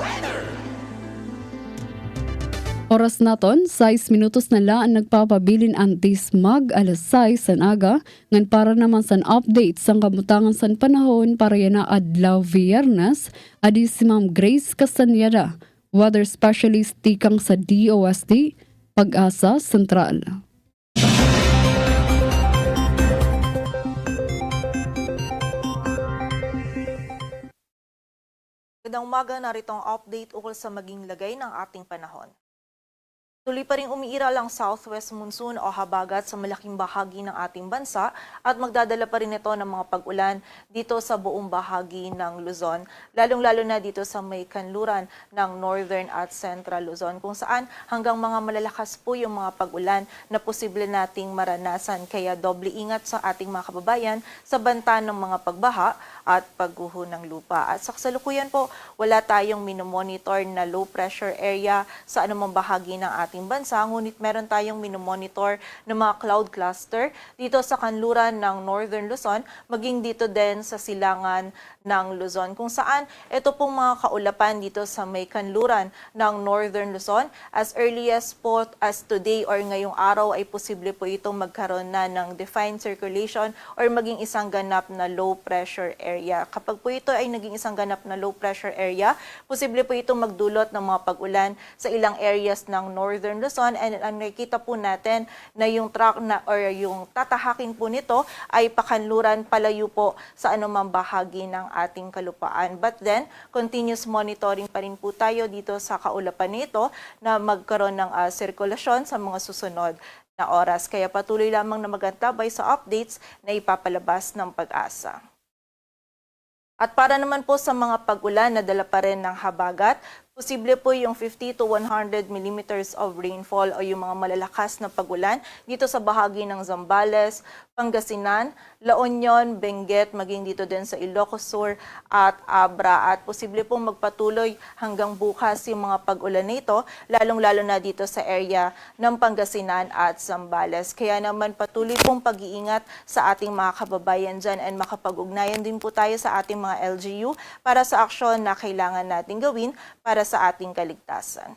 Oras naton, 6 minutos na lang ang nagpapabilin antis mag alas 6 san aga, ngan para naman san update sang kamutangan san panahon para yan na adlaw Viernes, adi si Ma'am Grace Castañeda, weather specialist tikang sa DOST, Pag-asa Sentral. Magandang umaga, narito ang update ukol sa maging lagay ng ating panahon. Tuloy pa rin umiiral ang southwest monsoon o habagat sa malaking bahagi ng ating bansa at magdadala pa rin ito ng mga pag-ulan dito sa buong bahagi ng Luzon, lalong-lalo na dito sa may kanluran ng northern at central Luzon kung saan hanggang mga malalakas po yung mga pag-ulan na posible nating maranasan. Kaya doble ingat sa ating mga kababayan sa banta ng mga pagbaha at pagguho ng lupa. At sa kasalukuyan po, wala tayong minomonitor na low pressure area sa anumang bahagi ng ating bansa, ngunit meron tayong minomonitor ng mga cloud cluster dito sa kanluran ng Northern Luzon, maging dito din sa silangan ng Luzon, kung saan ito pong mga kaulapan dito sa may kanluran ng Northern Luzon as early as po as today or ngayong araw ay posible po itong magkaroon na ng defined circulation or maging isang ganap na low pressure area. Kapag po ito ay naging isang ganap na low pressure area, posible po itong magdulot ng mga pag-ulan sa ilang areas ng Northern Luzon, and ang nakikita po natin na yung track na or yung tatahakin po nito ay pakanluran palayo po sa anumang bahagi ng ating kalupaan. But then, continuous monitoring pa rin po tayo dito sa kaulapan nito na magkaroon ng sirkulasyon sa mga susunod na oras. Kaya patuloy lamang na magantabay sa updates na ipapalabas ng Pag-asa. At para naman po sa mga pag-ulan na dala pa rin ng habagat, posible po yung 50 to 100 millimeters of rainfall o yung mga malalakas na pag-ulan dito sa bahagi ng Zambales, Pangasinan, La Union, Benguet, maging dito din sa Ilocos Sur at Abra. At posible pong magpatuloy hanggang bukas yung mga pag-ulan nito, lalong-lalo na dito sa area ng Pangasinan at Zambales. Kaya naman patuloy pong pag-iingat sa ating mga kababayan dyan and makapag-ugnayan din po tayo sa ating mga LGU para sa aksyon na kailangan natin gawin para sa ating kaligtasan.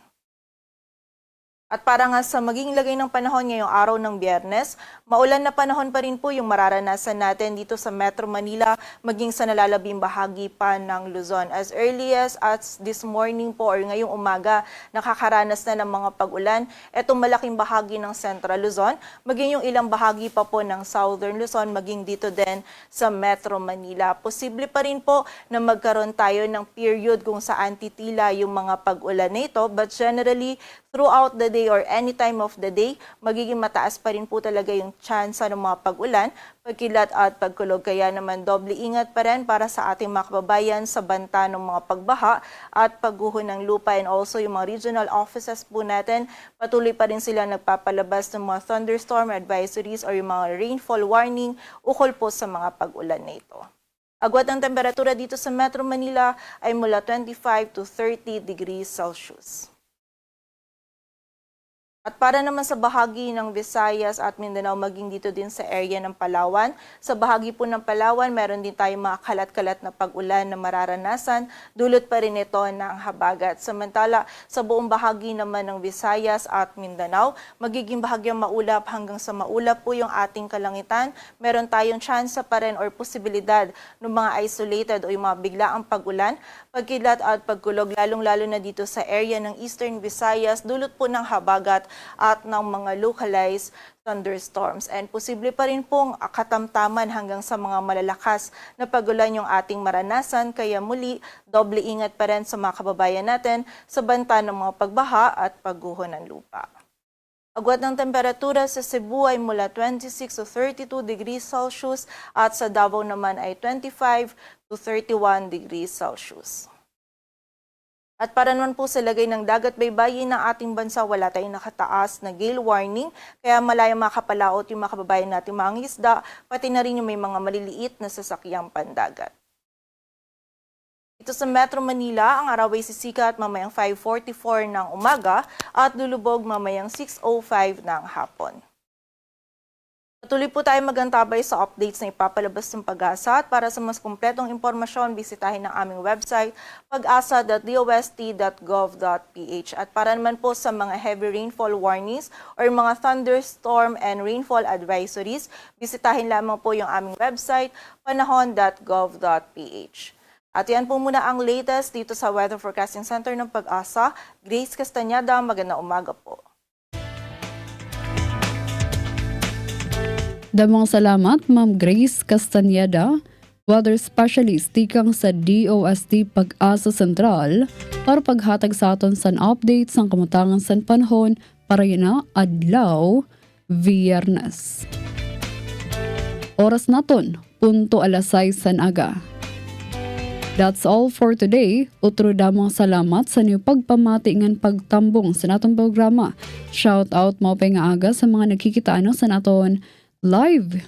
At para nga sa maging lagay ng panahon ngayong araw ng Biyernes, maulan na panahon pa rin po yung mararanasan natin dito sa Metro Manila, maging sa nalalabing bahagi pa ng Luzon. As early as this morning po or ngayong umaga, nakakaranas na ng mga pag-ulan itong malaking bahagi ng Central Luzon, maging yung ilang bahagi pa po ng Southern Luzon, maging dito din sa Metro Manila. Posible pa rin po na magkaroon tayo ng period kung saan titila yung mga pag-ulan nito, but generally, throughout the day or any time of the day, magiging mataas pa rin po talaga yung tsansa ng mga pag-ulan, pagkilat at pagkulog. Kaya naman doble ingat pa rin para sa ating mga kababayan sa banta ng mga pagbaha at pagguho ng lupa, and also yung mga regional offices po natin, patuloy pa rin sila nagpapalabas ng mga thunderstorm advisories or yung mga rainfall warning ukol po sa mga pag-ulan na ito. Agwat ng temperatura dito sa Metro Manila ay mula 25 to 30 degrees Celsius. At para naman sa bahagi ng Visayas at Mindanao, maging dito din sa area ng Palawan. Sa bahagi po ng Palawan, meron din tayong mga kalat-kalat na pag-ulan na mararanasan. Dulot pa rin ito ng habagat. Samantala, sa buong bahagi naman ng Visayas at Mindanao, magiging bahagyang maulap hanggang sa maulap po yung ating kalangitan. Meron tayong tsansa pa rin or posibilidad ng mga isolated o yung mga biglaang pag-ulan, pagkilat at pagkulog, lalong-lalo na dito sa area ng Eastern Visayas, dulot po ng habagat at ng mga localized thunderstorms. And posible pa rin pong katamtaman hanggang sa mga malalakas na pagulan yung ating maranasan. Kaya muli, doble ingat pa rin sa mga kababayan natin sa banta ng mga pagbaha at pagguho ng lupa. Agwat ng temperatura sa Cebu ay mula 26 to 32 degrees Celsius at sa Davao naman ay 25 to 31 degrees Celsius. At para naman po sa lagay ng dagat baybayin ng ating bansa, wala tayong nakataas na gale warning, kaya malaya makapalaot yung mga kababayan natin mga isda, pati na rin yung may mga maliliit na sasakyang pandagat. Ito sa Metro Manila, ang araw ay sisikat mamayang 5:44 ng umaga at lulubog mamayang 6:05 ng hapon. Patuloy po tayo magantabay sa updates na ipapalabas ng Pag-asa at para sa mas kumpletong impormasyon, bisitahin ang aming website pag-asa.dost.gov.ph. At para naman po sa mga heavy rainfall warnings or mga thunderstorm and rainfall advisories, bisitahin lamang po yung aming website panahon.gov.ph. At yan po muna ang latest dito sa Weather Forecasting Center ng Pag-asa. Grace Castañeda, magandang umaga po. Damang salamat, Ma'am Grace Castañeda, Weather Specialist tikang sa DOST Pag-asa Sentral, para paghatag sa aton san updates ang kamutangan san panahon para yun na adlaw, Viernes. Oras naton, 6:00 san aga. That's all for today. Utro damang salamat sa niyo pagpamati ngan pagtambong sa natong programa. Shout out mo pa nga aga sa mga nakikita sa naton live.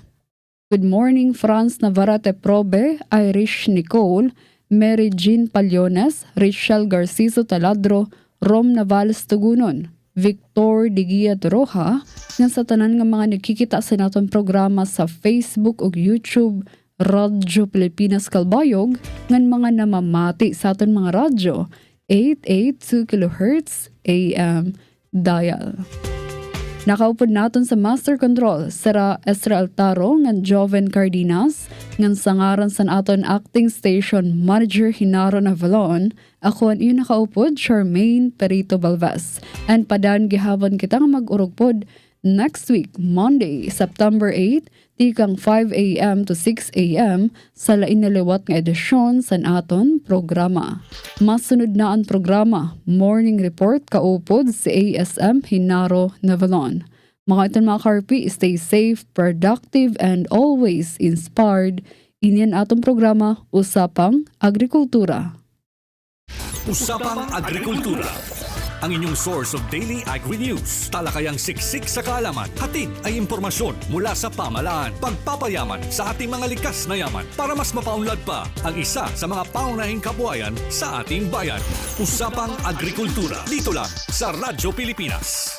Good morning Franz Navarrete Probe, Irish Nicole, Mary Jean Paliones, Richelle Garciso Taladro, Rom Navales Tugunon, Victor Digia Roja, nga sa tanan nga mga nakikita sa naton programa sa Facebook ug YouTube, Radyo Pilipinas Kalbayog, ngan mga namamati sa aton mga radyo, 882 kHz AM dial. Nakaupod naton sa Master Control, Sara Esra Altaro, ngan Joven Cardenas, ngan sangaran sa aton Acting Station Manager Hinaro Navalon, ako ang iyo nakaupod, Charmaine Perito Balvas. And padan gihabon kita nga mag-urugpod next week, Monday, September 8, tikang 5 a.m. to 6 a.m. sa lain na liwat nga edisyon sa aton programa. Masunod na ang programa, Morning Report kaupod sa ASM Hinaro Navalon. Mga iton mga karpi, stay safe, productive, and always inspired. Inian atong programa, Usapang Agrikultura. Usapang Agrikultura. Ang inyong source of daily agri-news. Talakayang siksik sa kaalaman. Hatid ay impormasyon mula sa pamahalaan. Pagpapayaman sa ating mga likas na yaman para mas mapaunlad pa ang isa sa mga paunahing kabuhayan sa ating bayan. Usapang Agrikultura. Dito lang sa Radyo Pilipinas.